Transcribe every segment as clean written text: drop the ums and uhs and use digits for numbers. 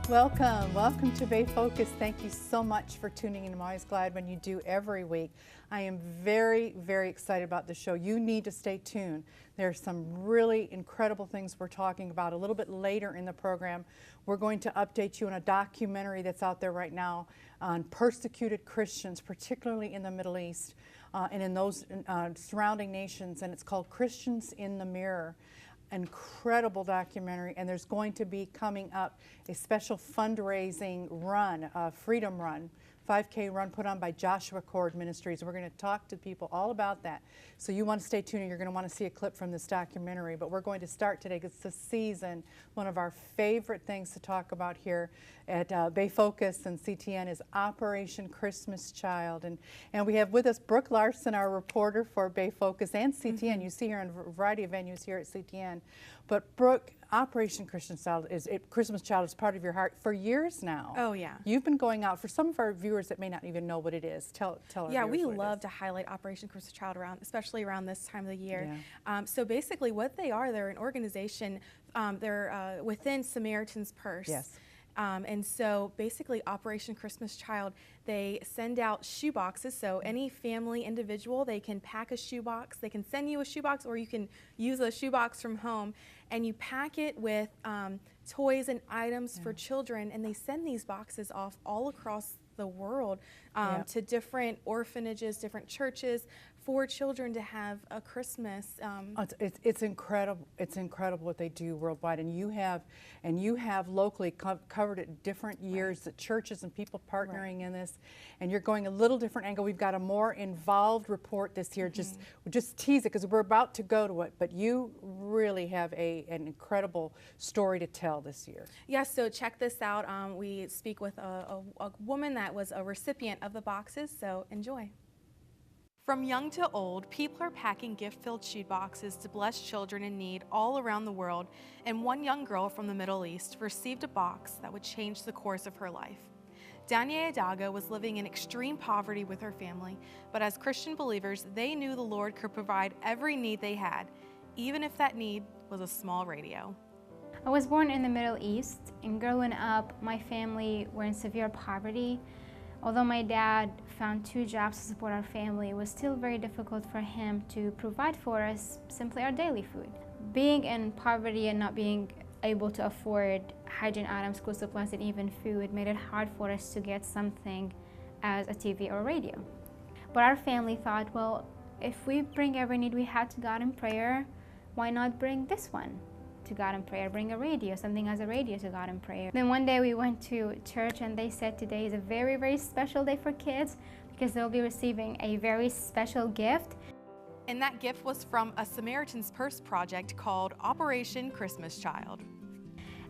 Welcome to Bay Focus. Thank you so much for tuning in. I'm always glad when you do every week. I am very, very excited about the show. You need to stay tuned. There's some really incredible things we're talking about. A little bit later in the program, we're going to update you on a documentary that's out there right now on persecuted Christians, particularly in the Middle East and in those surrounding nations, and it's called Christians in the Mirror. Incredible documentary, and there's going to be coming up a special fundraising run, a Freedom Run, 5K run put on by Joshua Cord Ministries. We're going to talk to people all about that. So you want to stay tuned, and you're going to want to see a clip from this documentary. But we're going to start today because it's the season. One of our favorite things to talk about here at Bay Focus and CTN is Operation Christmas Child. And we have with us Brooke Larson, our reporter for Bay Focus and CTN. You see her in a variety of venues here at CTN. But Brooke, Operation Christmas Child is part of your heart for years now. Oh yeah. You've been going out for some of our viewers that may not even know what it is. Tell our Yeah, viewers we what love it to highlight Operation Christmas Child especially around this time of the year. Yeah. So basically, what they are, they're an organization. They're within Samaritan's Purse. Yes. And so basically Operation Christmas Child, they send out shoe boxes. So any family, individual, they can pack a shoe box. They can send you a shoe box, or you can use a shoe box from home, and you pack it with toys and items for children, and they send these boxes off all across the world to different orphanages, different churches, for children to have a Christmas. It's incredible. It's incredible what they do worldwide, and you have locally covered it different years. The churches and people partnering in this, and you're going a little different angle. We've got a more involved report this year. Just tease it because we're about to go to it, but you really have an incredible story to tell this year. Yeah. So check this out. We speak with a woman that was a recipient of the boxes. So enjoy. From young to old, people are packing gift-filled shoe boxes to bless children in need all around the world, and one young girl from the Middle East received a box that would change the course of her life. Dania Yadago was living in extreme poverty with her family, but as Christian believers, they knew the Lord could provide every need they had, even if that need was a small radio. I was born in the Middle East, and growing up, my family were in severe poverty. Although my dad found 2 jobs to support our family, it was still very difficult for him to provide for us simply our daily food. Being in poverty and not being able to afford hygiene items, school supplies, and even food made it hard for us to get something as a TV or radio. But our family thought, well, if we bring every need we had to God in prayer, why not bring this one to God in prayer, bring a radio, something as a radio to God in prayer. Then one day we went to church, and they said today is a very, very special day for kids because they'll be receiving a very special gift. And that gift was from a Samaritan's Purse project called Operation Christmas Child.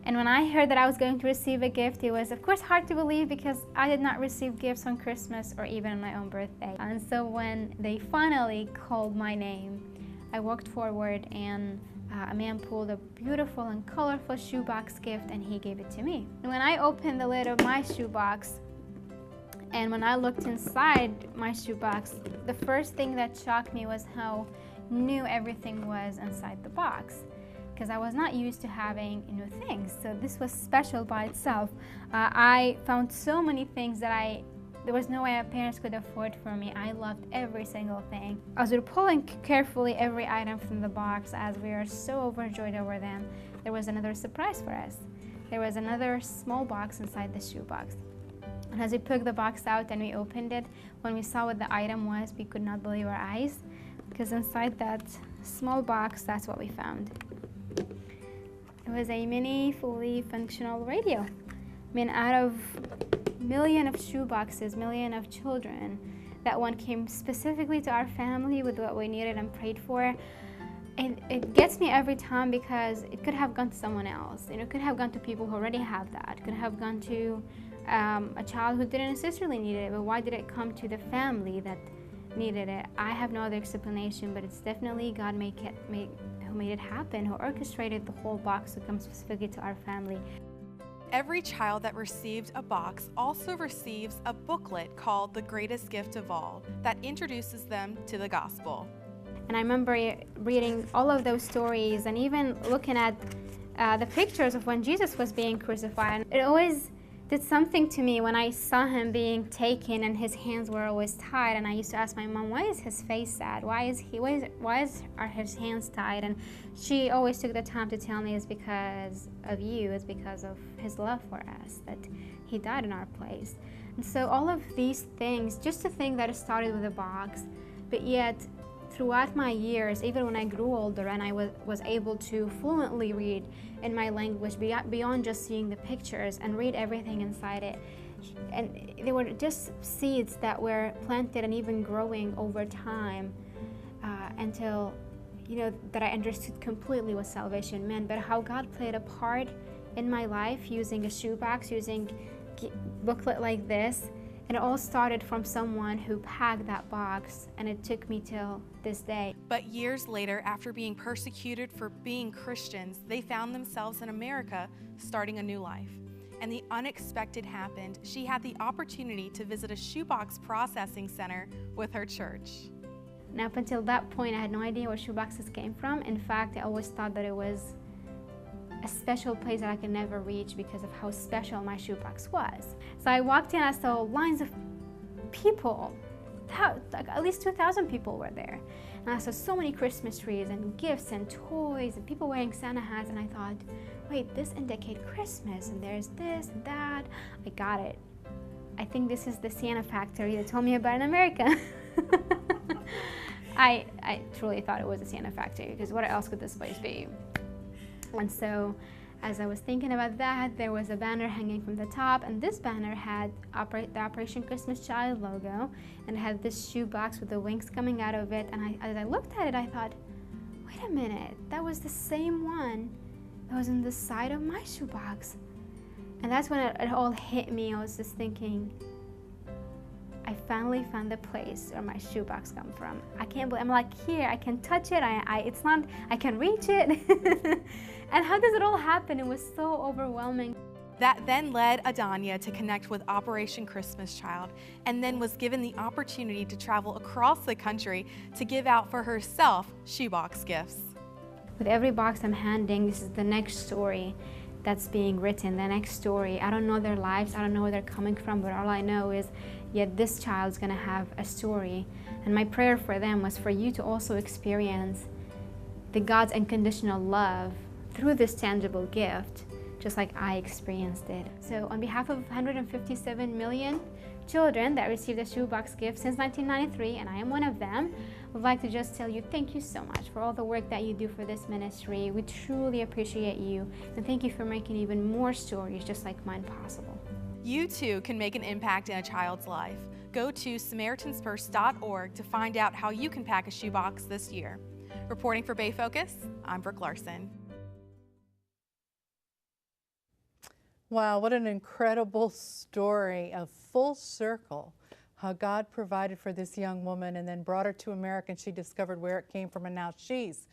And when I heard that I was going to receive a gift, it was of course hard to believe because I did not receive gifts on Christmas or even on my own birthday. And so when they finally called my name, I walked forward, and a man pulled a beautiful and colorful shoebox gift, and he gave it to me. And when I opened the lid of my shoebox, and when I looked inside my shoebox, the first thing that shocked me was how new everything was inside the box, because I was not used to having new things. So this was special by itself. I found so many things that there was no way my parents could afford for me. I loved every single thing. As we were pulling carefully every item from the box, as we were so overjoyed over them, there was another surprise for us. There was another small box inside the shoebox. And as we took the box out and we opened it, when we saw what the item was, we could not believe our eyes, because inside that small box, that's what we found. It was a mini, fully functional radio. I mean, out of million of shoeboxes, million of children, that one came specifically to our family with what we needed and prayed for. And it gets me every time because it could have gone to someone else. It could have gone to people who already have that. It could have gone to a child who didn't necessarily need it, but why did it come to the family that needed it? I have no other explanation, but it's definitely God who made it happen, who orchestrated the whole box to come specifically to our family. Every child that received a box also receives a booklet called The Greatest Gift of All that introduces them to the gospel. And I remember reading all of those stories and even looking at the pictures of when Jesus was being crucified. And it always did something to me when I saw him being taken and his hands were always tied. And I used to ask my mom, why is his face sad? Why are his hands tied? And she always took the time to tell me it's because of you, it's because of his love for us, that he died in our place. And so all of these things, just to think that it started with a box, but yet throughout my years, even when I grew older and I was able to fluently read in my language beyond just seeing the pictures and read everything inside it, and they were just seeds that were planted and even growing over time until, that I understood completely what salvation meant, but how God played a part in my life using a shoebox, using a booklet like this. And it all started from someone who packed that box, and it took me till this day. But years later, after being persecuted for being Christians, they found themselves in America starting a new life. And the unexpected happened. She had the opportunity to visit a shoebox processing center with her church. And up until that point, I had no idea where shoeboxes came from. In fact, I always thought that it was a special place that I could never reach because of how special my shoebox was. So I walked in, I saw lines of people, like at least 2,000 people were there. And I saw so many Christmas trees and gifts and toys and people wearing Santa hats, and I thought, wait, this indicates Christmas, and there's this and that. I got it. I think this is the Santa factory they told me about in America. I truly thought it was a Santa factory, because what else could this place be? And so as I was thinking about that, there was a banner hanging from the top, and this banner had the Operation Christmas Child logo, and it had this shoebox with the wings coming out of it. And as I looked at it, I thought, wait a minute, that was the same one that was in the side of my shoebox. And that's when it all hit me. I was just thinking, I finally found the place where my shoebox come from. I can't believe, I'm like, here, I can touch it, I can reach it. And how does it all happen? It was so overwhelming. That then led Dania to connect with Operation Christmas Child, and then was given the opportunity to travel across the country to give out for herself shoebox gifts. With every box I'm handing, this is the next story that's being written, the next story. I don't know their lives, I don't know where they're coming from, but all I know is, yet this child's gonna have a story. And my prayer for them was for you to also experience the God's unconditional love through this tangible gift, just like I experienced it. So on behalf of 157 million children that received a shoebox gift since 1993, and I am one of them, I'd like to just tell you thank you so much for all the work that you do for this ministry. We truly appreciate you, and thank you for making even more stories just like mine possible. You too can make an impact in a child's life. Go to SamaritansPurse.org to find out how you can pack a shoebox this year. Reporting for Bay Focus, I'm Brooke Larson. Wow, what an incredible story, a full circle, how God provided for this young woman and then brought her to America, and she discovered where it came from, and now she's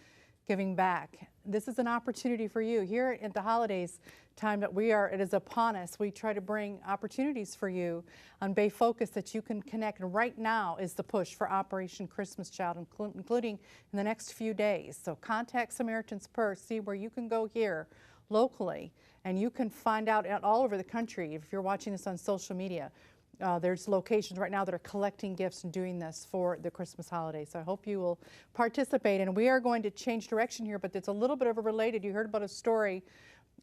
giving back. This is an opportunity for you. Here at the holidays time that it is upon us, we try to bring opportunities for you on Bay Focus that you can connect. And right now is the push for Operation Christmas Child, including in the next few days. So contact Samaritan's Purse, see where you can go here locally, and you can find out all over the country. If you're watching this on social media, there's locations right now that are collecting gifts and doing this for the Christmas holiday. So I hope you will participate. And we are going to change direction here, but it's a little bit of a related. You heard about a story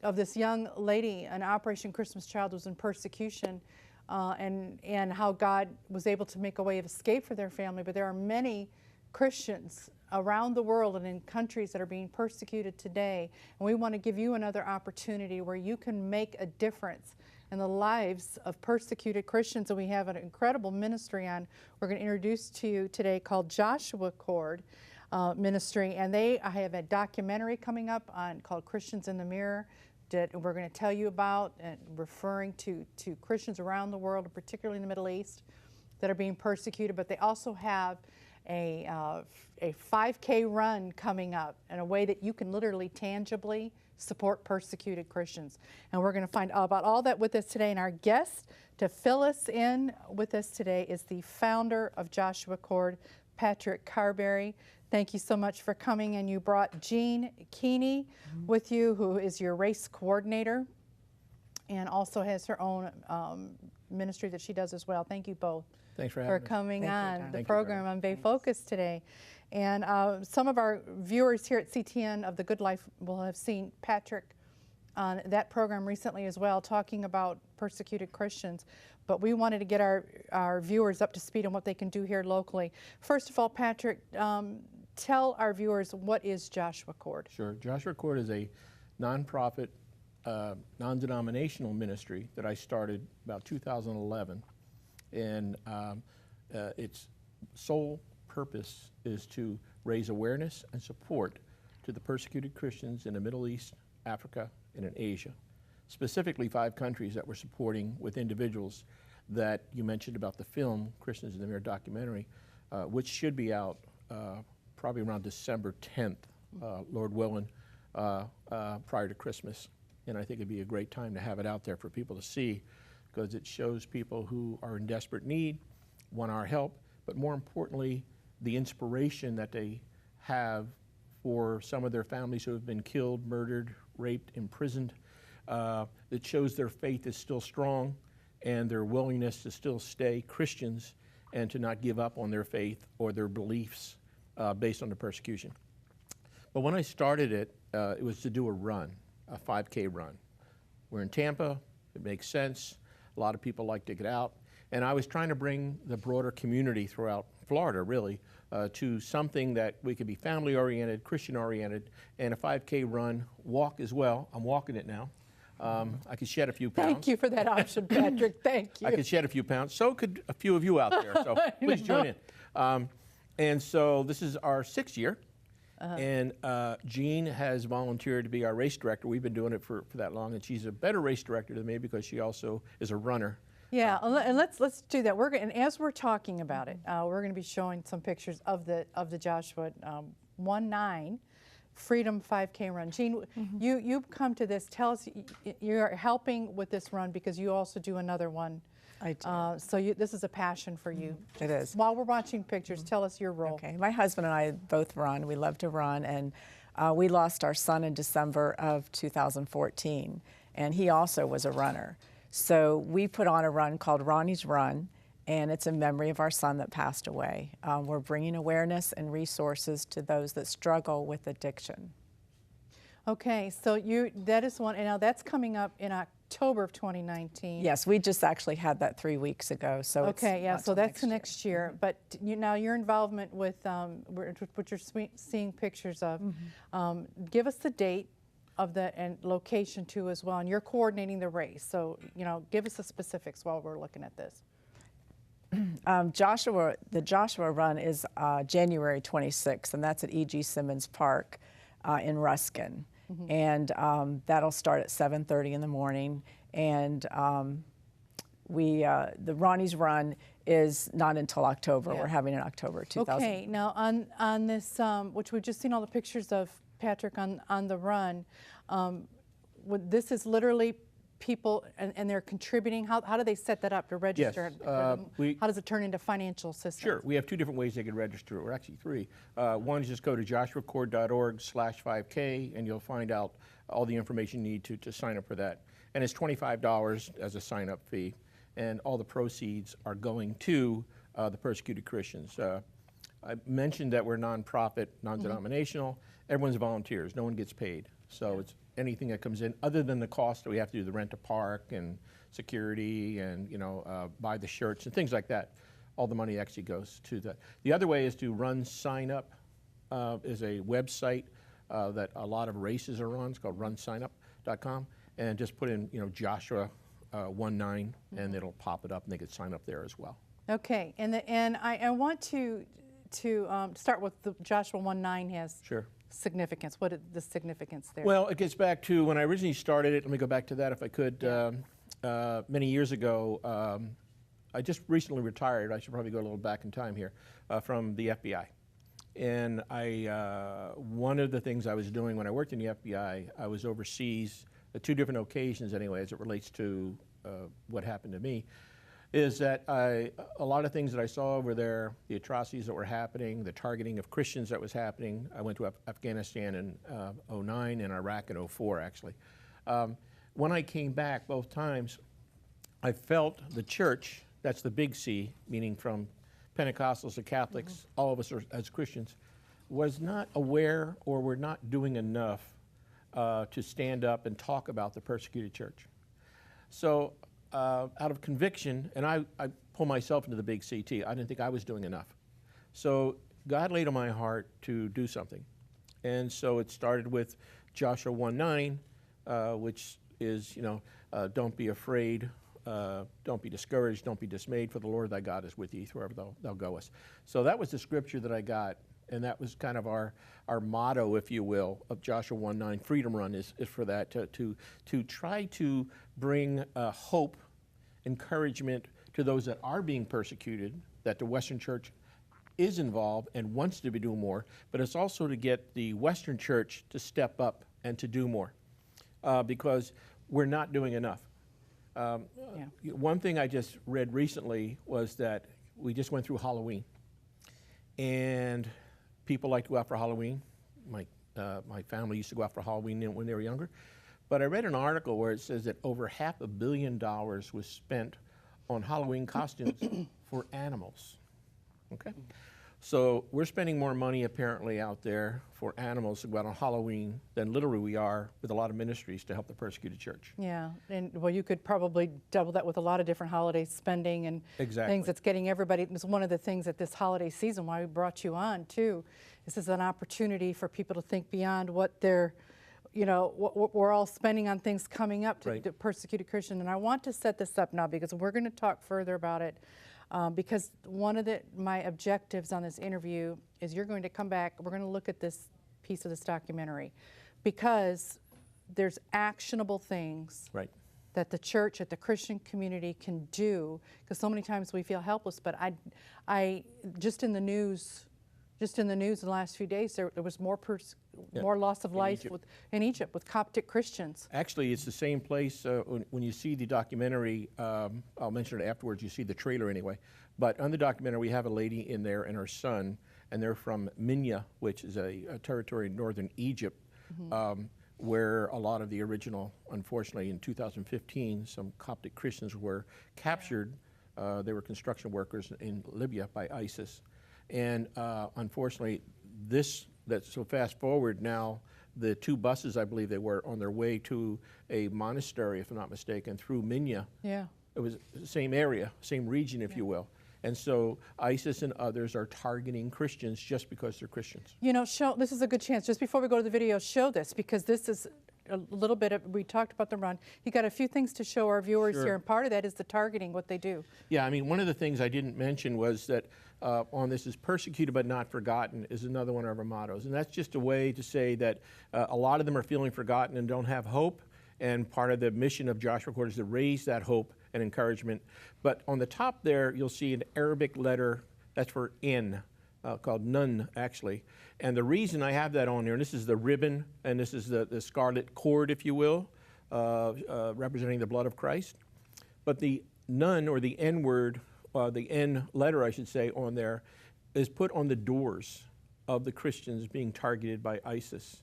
of this young lady, an Operation Christmas Child was in persecution, and how God was able to make a way of escape for their family. But there are many Christians around the world and in countries that are being persecuted today. And we want to give you another opportunity where you can make a difference in the lives of persecuted Christians. And we have an incredible ministry we're going to introduce to you today called Joshua Cord Ministry. And I have a documentary coming up called Christians in the Mirror that we're going to tell you about, and referring to Christians around the world, and particularly in the Middle East, that are being persecuted. But they also have a 5K run coming up in a way that you can literally tangibly support persecuted Christians. And we're going to find out about all that with us today. And our guest to fill us in with us today is the founder of Joshua Cord, Patrick Carberry. Thank you so much for coming, and you brought Jeanne Keeney with you, who is your race coordinator and also has her own ministry that she does as well. Thank you both. Thanks for having us. coming on the Thank you, program on Bay Focus today. And some of our viewers here at CTN of The Good Life will have seen Patrick on that program recently as well, talking about persecuted Christians. But we wanted to get our viewers up to speed on what they can do here locally. First of all, Patrick, tell our viewers, what is Joshua Cord? Sure. Joshua Cord is a nonprofit, non-denominational ministry that I started about 2011. And its sole purpose is to raise awareness and support to the persecuted Christians in the Middle East, Africa, and in Asia. Specifically 5 countries that we're supporting with individuals that you mentioned about the film, Christians in the Mirror documentary, which should be out probably around December 10th, Lord willing, prior to Christmas. And I think it'd be a great time to have it out there for people to see, because it shows people who are in desperate need, want our help, but more importantly, the inspiration that they have for some of their families who have been killed, murdered, raped, imprisoned. It shows their faith is still strong and their willingness to still stay Christians and to not give up on their faith or their beliefs based on the persecution. But when I started it, it was to do a run, a 5K run. We're in Tampa, it makes sense. A lot of people like to get out. And I was trying to bring the broader community throughout Florida, really, to something that we could be family-oriented, Christian-oriented, and a 5K run, walk as well. I'm walking it now. I could shed a few pounds. Thank you for that option, Patrick. Thank you. I could shed a few pounds. So could a few of you out there. So please join in. And so this is our 6th year. And Jeanne has volunteered to be our race director. We've been doing it for that long, and she's a better race director than me because she also is a runner. Yeah, and let's do that. And as we're talking about it, we're going to be showing some pictures of the Joshua 1-9 Freedom 5K run. Jeanne, you've come to this. Tell us, you're helping with this run because you also do another one. I do. So this is a passion for you. It is. While we're watching pictures, tell us your role. Okay, my husband and I both run. We love to run, and we lost our son in December of 2014, and he also was a runner. So we put on a run called Ronnie's Run, and it's in memory of our son that passed away. We're bringing awareness and resources to those that struggle with addiction. Okay, so that is one, and now that's coming up in October of 2019. Yes, we just actually had that 3 weeks ago. So okay, yeah, so that's next year. But now your involvement with what you're seeing pictures of, give us the date of and location too as well, and you're coordinating the race. So give us the specifics while we're looking at this. The Joshua Run is January 26th, and that's at E.G. Simmons Park in Ruskin. And that'll start at 7:30 in the morning. And the Ronnie's Run is not until October. Yeah. We're having it in October 2000. Okay, now on this, which we've just seen all the pictures of, Patrick, on the run, this is literally people, and they're contributing. How do they set that up to register? Yes, how does it turn into financial assistance? Sure, we have 2 different ways they can register, or actually 3. One is just go to joshuacord.org/5K, and you'll find out all the information you need to sign up for that. And it's $25 as a sign-up fee, and all the proceeds are going to the persecuted Christians. I mentioned that we're nonprofit, non-denominational. Everyone's volunteers. No one gets paid. So it's anything that comes in, other than the cost that we have to do, the rent a park and security and buy the shirts and things like that. All the money actually goes to that. The other way is to run sign up. Is a website that a lot of races are on. It's called runsignup.com, and just put in Joshua 1-9, and it'll pop it up, and they could sign up there as well. Okay, and I want to start with the Joshua 1-9 has. Sure. Significance. What is the significance there? Well, it gets back to when I originally started it. Let me go back to that if I could. Many years ago, I just recently retired. I should probably go a little back in time here, from the FBI. And one of the things I was doing when I worked in the FBI, I was overseas at 2 different occasions anyway, as it relates to what happened to me. is that a lot of things that I saw over there, the atrocities that were happening, the targeting of Christians that was happening. I went to Afghanistan in '09 and Iraq in '04, actually. When I came back both times, I felt the church, that's the big C, meaning from Pentecostals to Catholics, all of us are, as Christians, was not aware or were not doing enough to stand up and talk about the persecuted church. So out of conviction, and I pull myself into the big CT, I didn't think I was doing enough. So God laid on my heart to do something. And so it started with Joshua 1:9, which is, don't be afraid, don't be discouraged, don't be dismayed, for the Lord thy God is with thee wherever thou goest. So that was the scripture that I got, and that was kind of our motto, if you will, of Joshua 1:9. Freedom Run is for that, to try to bring hope, encouragement to those that are being persecuted, that the Western Church is involved and wants to be doing more, but it's also to get the Western Church to step up and to do more, because we're not doing enough. One thing I just read recently was that we just went through Halloween, and people like to go out for Halloween. My family used to go out for Halloween when they were younger. But I read an article where it says that over $500 million was spent on Halloween costumes for animals. Okay? So we're spending more money apparently out there for animals to go out on Halloween than literally we are with a lot of ministries to help the persecuted church. Yeah, and well, you could probably double that with a lot of different holiday spending and things that's getting everybody. It's one of the things at this holiday season why we brought you on too. This is an opportunity for people to think beyond what they're, what we're all spending on things coming up to the persecuted Christian. And I want to set this up now because we're going to talk further about it. Because one of my objectives on this interview is you're going to come back, we're going to look at this piece of this documentary, because there's actionable things that the church, that the Christian community can do, because so many times we feel helpless. But I just in the news in the last few days, there was more loss of life in Egypt with Coptic Christians. Actually, it's the same place. When you see the documentary, I'll mention it afterwards, you see the trailer anyway. But on the documentary, we have a lady in there and her son, and they're from Minya, which is a territory in northern Egypt, where a lot of the original, unfortunately, in 2015, some Coptic Christians were captured. They were construction workers in Libya by ISIS. And unfortunately, so fast forward now, the two buses, I believe they were on their way to a monastery, if I'm not mistaken, through Minya. Yeah. It was the same area, same region, if you will. And so ISIS and others are targeting Christians just because they're Christians. This is a good chance. Just before we go to the video, show this, because this is a little bit of, we talked about the run. You got a few things to show our viewers here, and part of that is the targeting, what they do. Yeah, I mean, one of the things I didn't mention was that on this is persecuted but not forgotten is another one of our mottos. And that's just a way to say that a lot of them are feeling forgotten and don't have hope. And part of the mission of Joshua Court is to raise that hope and encouragement. But on the top there, you'll see an Arabic letter, that's for N, called Nun, actually. And the reason I have that on here, and this is the ribbon, and this is the scarlet cord, if you will, representing the blood of Christ. But the Nun, or the N word, the N letter, I should say, on there, is put on the doors of the Christians being targeted by ISIS.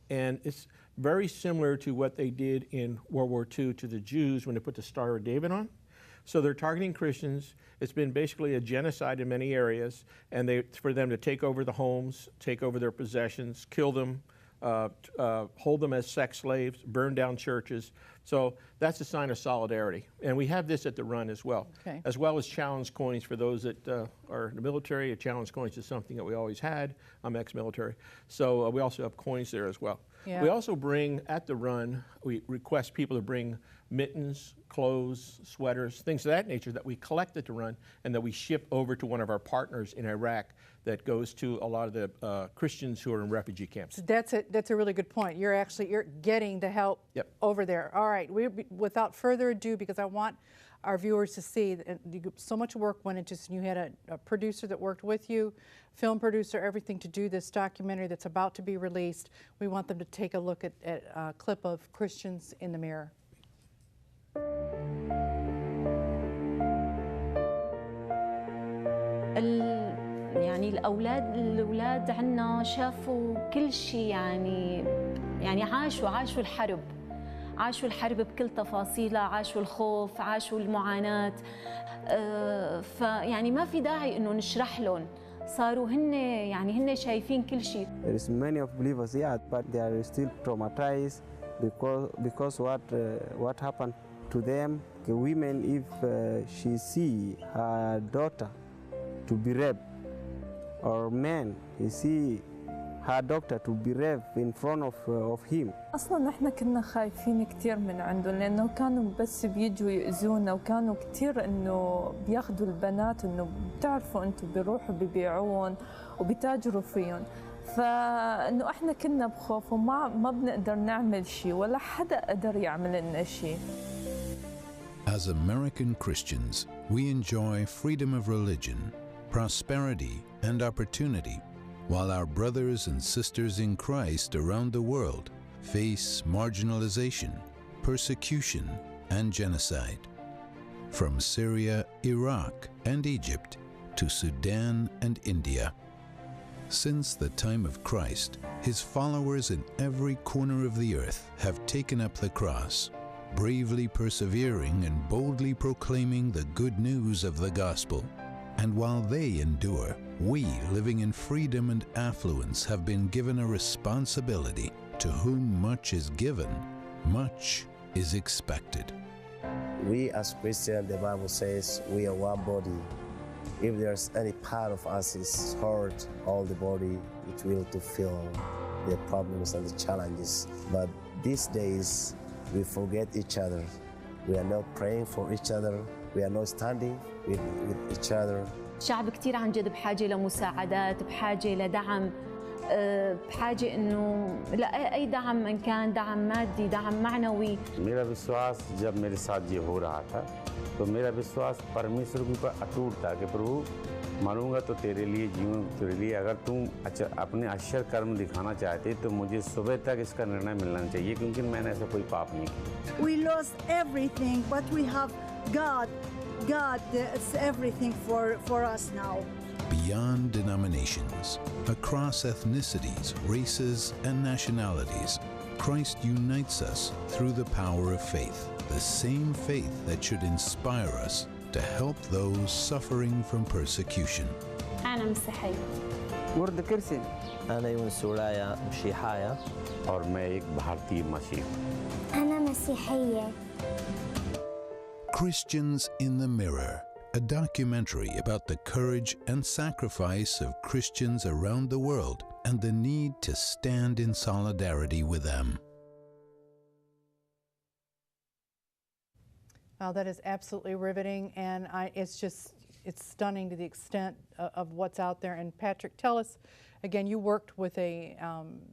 And it's very similar to what they did in World War II to the Jews when they put the Star of David on. So they're targeting Christians. It's been basically a genocide in many areas, and for them to take over the homes, take over their possessions, kill them, hold them as sex slaves, burn down churches. So that's a sign of solidarity. And we have this at the run as well, as well as challenge coins for those that are in the military. A challenge coins is something that we always had. I'm ex-military. So we also have coins there as well. Yeah. We also bring, at the run, we request people to bring mittens, clothes, sweaters, things of that nature that we collect at the run and that we ship over to one of our partners in Iraq that goes to a lot of the Christians who are in refugee camps. That's a really good point. You're getting the help over there. All right, without further ado, because I want our viewers to see that so much work went into this. You had a producer that worked with you, film producer, everything to do this documentary that's about to be released. We want them to take a look at a clip of Christians in the Mirror. يعني الأولاد عنا شافوا كل شيء، يعني عاشوا الحرب، عاشوا الحرب بكل تفاصيلها، عاشوا الخوف، عاشوا المعاناة. فيعني ما في داعي إنه نشرح لهم، صاروا هن شايفين كل شيء. There is many of believers here, but they are still traumatized because what happened to them. The women, if she see her daughter to be raped, or men, he see her daughter to be raped in front of him. اصلا احنا كنا خايفين كثير من عندهم، لانه كانوا بس بيجوا يأذونا، وكانوا كثير انه بياخذوا البنات، انه بتعرفوا انتم بيروحوا ببيعوهم وبيتاجروا فيهم. فانه احنا كنا بخوف وما بنقدر نعمل شيء، ولا حدا قدر يعمل لنا شيء. As American Christians, we enjoy freedom of religion, prosperity, and opportunity, while our brothers and sisters in Christ around the world face marginalization, persecution, and genocide. From Syria, Iraq, and Egypt to Sudan and India. Since the time of Christ, his followers in every corner of the earth have taken up the cross, bravely persevering and boldly proclaiming the good news of the gospel. And while they endure, we, living in freedom and affluence, have been given a responsibility. To whom much is given, much is expected. We as Christians, the Bible says, we are one body. If there's any part of us is hurt, all the body, it will to feel the problems and the challenges. But these days, we forget each other. We are not praying for each other. We are not standing with each other. الشعب كتير عن جد بحاجة لمساعدات، بحاجة لدعم، بحاجة إنه لا أي دعم، إن كان دعم مادي، دعم معنوي. मेरा विश्वास जब मेरे साथ ये हो रहा था, तो मेरा विश्वास परमेश्वर के ऊपर अटूट था कि प्रभु मरूंगा तो तेरे लिए, जीऊँ तेरे लिए। अगर तुम अपने आश्चर्य कर्म दिखाना चाहते तो मुझे सुबह तक इसका निर्णय मिलना चाहिए, क्योंकि मैंने ऐसा कोई पाप नहीं किया। We lost everything, but we have God. God is everything for us now. Beyond denominations, across ethnicities, races, and nationalities, Christ unites us through the power of faith, the same faith that should inspire us to help those suffering from persecution. أنا مسيحية. ورد كرسي. أنا يونس ولاية مشيحاية. और मैं एक भारतीय मसीह हूँ। أنا مسيحية. Christians in the Mirror, a documentary about the courage and sacrifice of Christians around the world and the need to stand in solidarity with them. Wow, that is absolutely riveting, and it's stunning to the extent of what's out there. And Patrick, tell us, again, you worked with a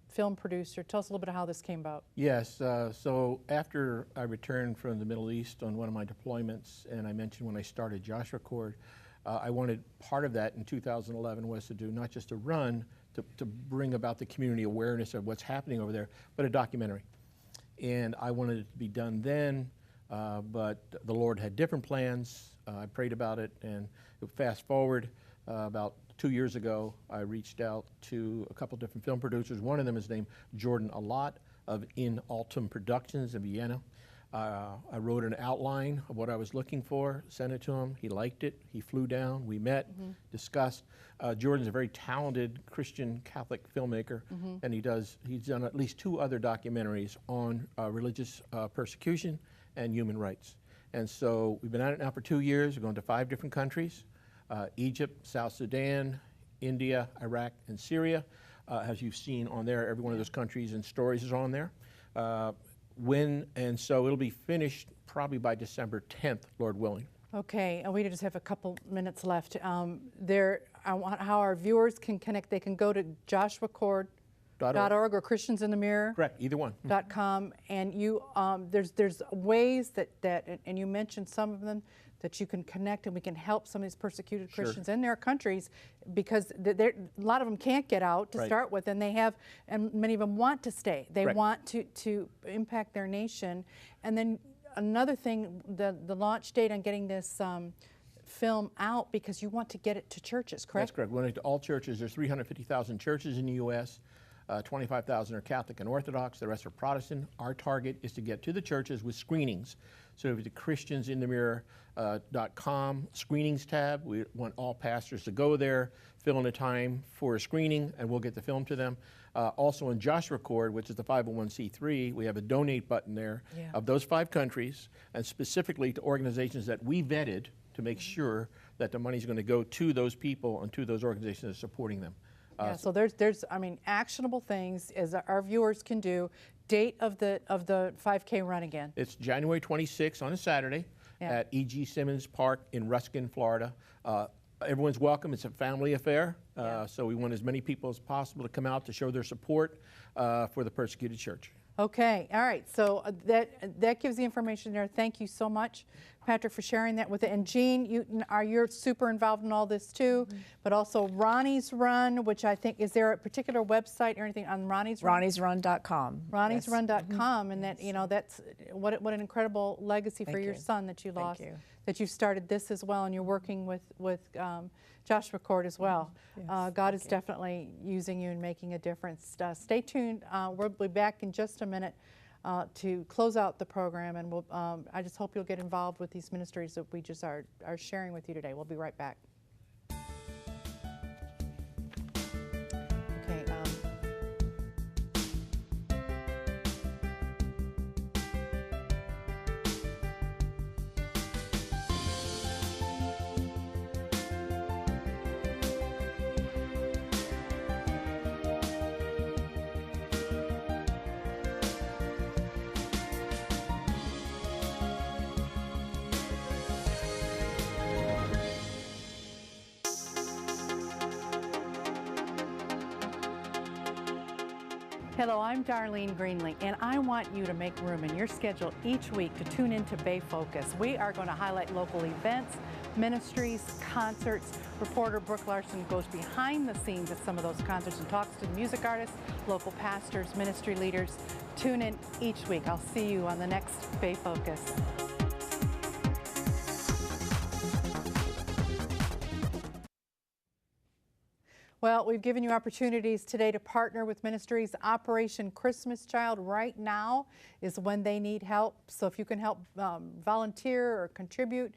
film producer. Tell us a little bit of how this came about. Yes, so after I returned from the Middle East on one of my deployments, and I mentioned when I started Joshua Accord, I wanted part of that in 2011 was to do not just a run to bring about the community awareness of what's happening over there, but a documentary. And I wanted it to be done then, but the Lord had different plans. I prayed about it, and fast forward about 2 years ago, I reached out to a couple different film producers. One of them is named Jordan Allott of In Altum Productions in Vienna. I wrote an outline of what I was looking for, sent it to him. He liked it. He flew down. We met, discussed. Jordan's a very talented Christian Catholic filmmaker, and he's done at least 2 other documentaries on religious persecution and human rights. And so we've been at it now for 2 years. We're going to 5 different countries. Egypt, South Sudan, India, Iraq, and Syria. As you've seen on there, every one of those countries and stories is on there. And so it'll be finished probably by December 10th, Lord willing. Okay, and we just have a couple minutes left. I want how our viewers can connect. They can go to joshuacord.org or Christians in the Mirror. Correct, either one. .com, and there's ways that and you mentioned some of them, that you can connect and we can help some of these persecuted Christians in their countries, because a lot of them can't get out to start with, and and many of them want to stay. They want to impact their nation. And then another thing, the launch date on getting this film out because you want to get it to churches, correct? That's correct. We want it to all churches. There's 350,000 churches in the U.S. 25,000 are Catholic and Orthodox. The rest are Protestant. Our target is to get to the churches with screenings. So if the ChristiansInTheMirror.com screenings tab, we want all pastors to go there, fill in a time for a screening, and we'll get the film to them. Also in Joshua Cord, which is the 501c3, we have a donate button there of those 5 countries, and specifically to organizations that we vetted to make sure that the money is going to go to those people and to those organizations that are supporting them. Yeah, so there's I mean, actionable things as our viewers can do. Date of the 5K run again. It's January 26th on a Saturday at E.G. Simmons Park in Ruskin, Florida. Everyone's welcome. It's a family affair, so we want as many people as possible to come out to show their support for the persecuted church. Okay, all right, so that gives the information there. Thank you so much, Patrick, for sharing that with it. And Jeanne, you're super involved in all this too, but also Ronnie's Run, which I think, is there a particular website or anything on Ronnie's Run? Ronnie'sRun.com. Ronnie'sRun.com, and that, you know, that's what an incredible legacy for your son that you lost. Thank you. That you started this as well, and you're working with Joshua Cord as well. Yes, God is definitely using you and making a difference. Stay tuned. We'll be back in just a minute to close out the program, and we'll, I just hope you'll get involved with these ministries that we just are sharing with you today. We'll be right back. Okay. Hello, I'm Darlene Greenlee, and I want you to make room in your schedule each week to tune into Bay Focus. We are going to highlight local events, ministries, concerts. Reporter Brooke Larson goes behind the scenes at some of those concerts and talks to the music artists, local pastors, ministry leaders. Tune in each week. I'll see you on the next Bay Focus. Well, we've given you opportunities today to partner with ministries. Operation Christmas Child right now is when they need help. So if you can help volunteer or contribute,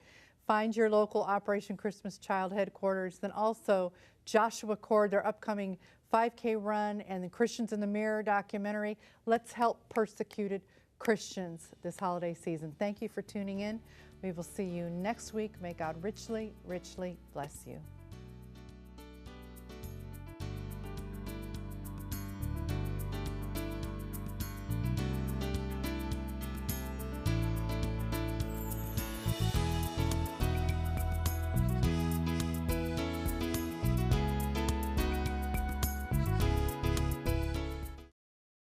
find your local Operation Christmas Child headquarters. Then also Joshua Cord, their upcoming 5K run, and the Christians in the Mirror documentary. Let's help persecuted Christians this holiday season. Thank you for tuning in. We will see you next week. May God richly, richly bless you.